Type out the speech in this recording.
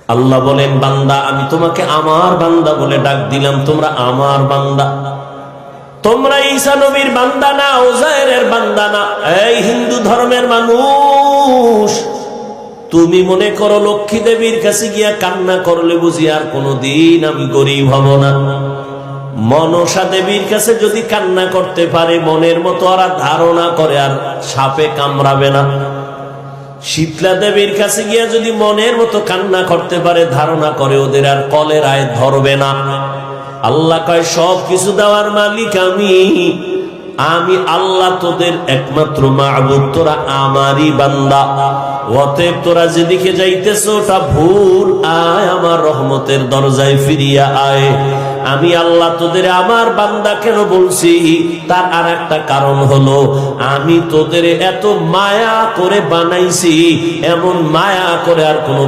আল্লাহ বলেন, বান্দা আমি তোমাকে আমার বান্দা বলে ডাক দিলাম, তোমরা আমার বান্দা। তোমরা ঈসা নবীর বান্দা না, উযায়রের বান্দা না। এই হিন্দু ধর্মের মানুষ, তুমি মনে করো লক্ষ্মী দেবীর কাছে গিয়া কান্না করলে বুঝি আর কোনদিন আমি গরিব হব না? মনসা দেবীর কাছে যদি কান্না করতে পারে, মনের মতো ওরা ধারণা করে আর সাপে কামড়াবে না। শীতলা দেবীর কাছে গিয়া যদি মনের মতো কান্না করতে পারে, ধারণা করে ওদের আর কলেরায় ধরবে না। আল্লাহ কয়, সব কিছু দেওয়ার মালিক আমি আল্লাহ, তোদের একমাত্র মাবুদ, তোরা আমারই বান্দা। অতএব তোরা যেদিকে যাইতেছ ওটা ভুল, আয় আমার রহমতের দরজায় ফিরিয়া আয়। আমি আল্লাহ তোদের আমার বান্দা কেন বলছি, তার আর একটা কারণ হলো, আমি তোদের এত মায়া করে বানাইছি, এমন মায়া করে আর কোন